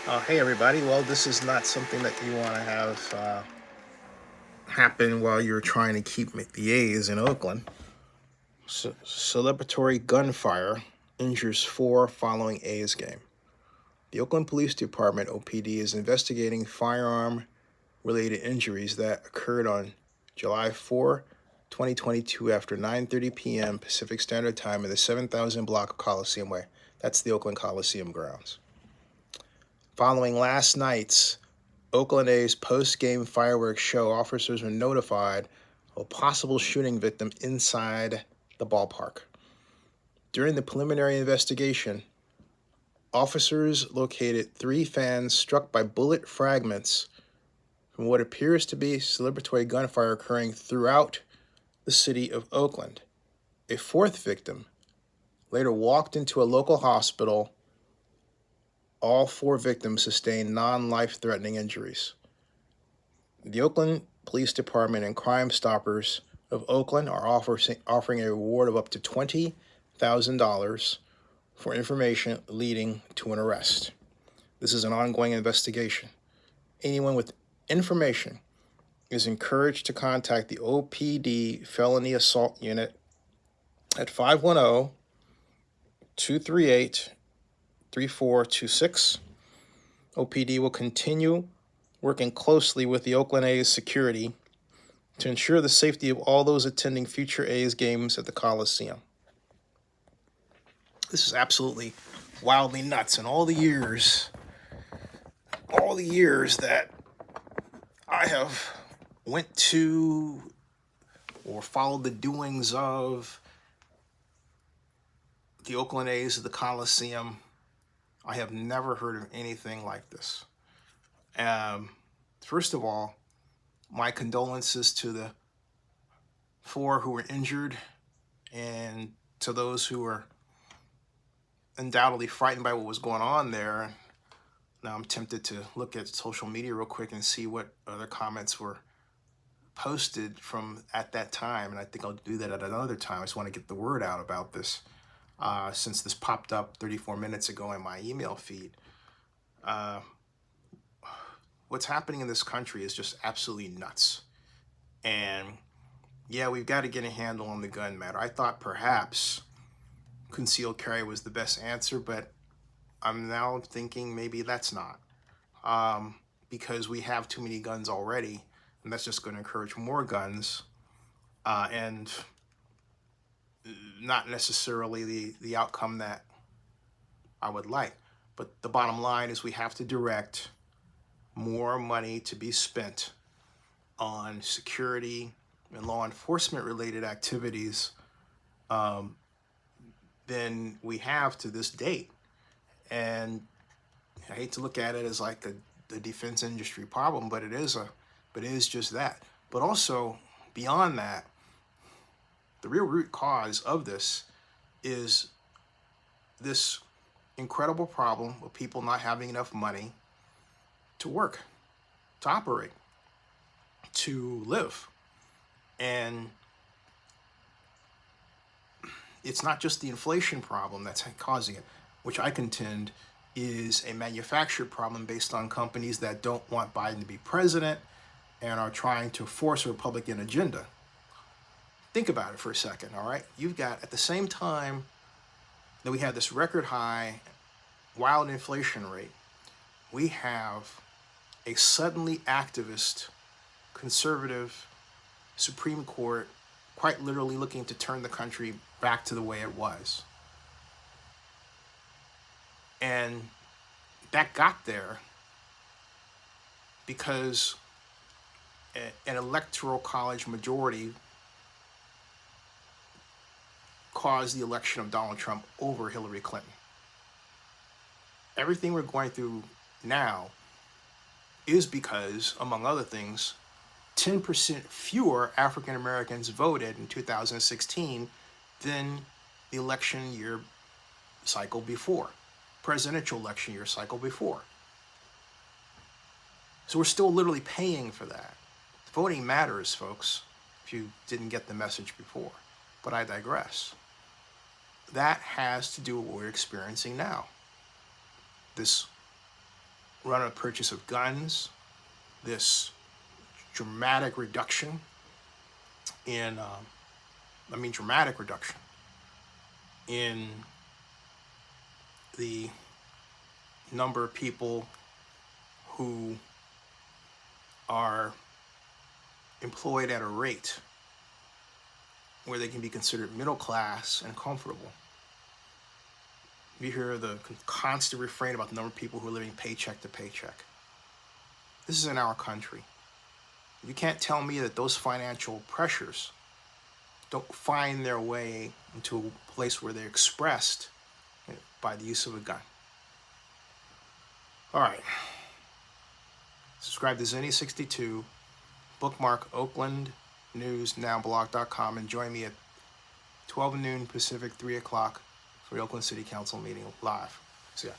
Hey everybody. Well, this is not something that you want to have happen while you're trying to keep the A's in Oakland. Celebratory gunfire injures four following A's game. The Oakland Police Department (OPD) is investigating firearm-related injuries that occurred on July 4, 2022, after 9:30 p.m. Pacific Standard Time in the 7,000 block of Coliseum Way. That's the Oakland Coliseum grounds. Following last night's Oakland A's post-game fireworks show, officers were notified of a possible shooting victim inside the ballpark. During the preliminary investigation, officers located three fans struck by bullet fragments from what appears to be celebratory gunfire occurring throughout the city of Oakland. A fourth victim later walked into a local hospital. All four victims sustained non-life-threatening injuries. The Oakland Police Department and Crime Stoppers of Oakland are offering a reward of up to $20,000 for information leading to an arrest. This is an ongoing investigation. Anyone with information is encouraged to contact the OPD Felony Assault Unit at 510-238-3426. OPD will continue working closely with the Oakland A's security to ensure the safety of all those attending future A's games at the Coliseum. This is absolutely wildly nuts. And all the years that I have went to or followed the doings of the Oakland A's at the Coliseum, I have never heard of anything like this. First of all, my condolences to the four who were injured and to those who were undoubtedly frightened by what was going on there. Now I'm tempted to look at social media real quick and see what other comments were posted from at that time, and I think I'll do that at another time. I just want to get the word out about this since this popped up 34 minutes ago in my email feed. What's happening in this country is just absolutely nuts. And yeah, we've got to get a handle on the gun matter. I thought perhaps concealed carry was the best answer, but I'm now thinking maybe that's not, because we have too many guns already, and that's just going to encourage more guns, and not necessarily the outcome that I would like. But the bottom line is we have to direct more money to be spent on security and law enforcement related activities than we have to this date. And I hate to look at it as like the defense industry problem, but it is just that. But also beyond that, the real root cause of this is this incredible problem of people not having enough money to work, to operate, to live. And it's not just the inflation problem that's causing it, which I contend is a manufactured problem based on companies that don't want Biden to be president and are trying to force a Republican agenda. Think about it for a second, all right? You've got, at the same time that we have this record high, wild inflation rate, we have a suddenly activist, conservative Supreme Court quite literally looking to turn the country back to the way it was. And that got there because an electoral college majority caused the election of Donald Trump over Hillary Clinton. Everything we're going through now is because, among other things, 10% fewer African Americans voted in 2016 than the election year cycle before, presidential election year cycle before. So we're still literally paying for that. Voting matters, folks, if you didn't get the message before. But I digress. That has to do with what we're experiencing now. This run on the purchase of guns, this dramatic reduction in, dramatic reduction in the number of people who are employed at a rate where they can be considered middle class and comfortable. You hear the constant refrain about the number of people who are living paycheck to paycheck. This is in our country. You can't tell me that those financial pressures don't find their way into a place where they're expressed by the use of a gun. All right. Subscribe to Zenny62, bookmark Oakland News Nowblog.com, and join me at 12 noon Pacific, 3 o'clock for the Oakland City Council meeting live. See ya.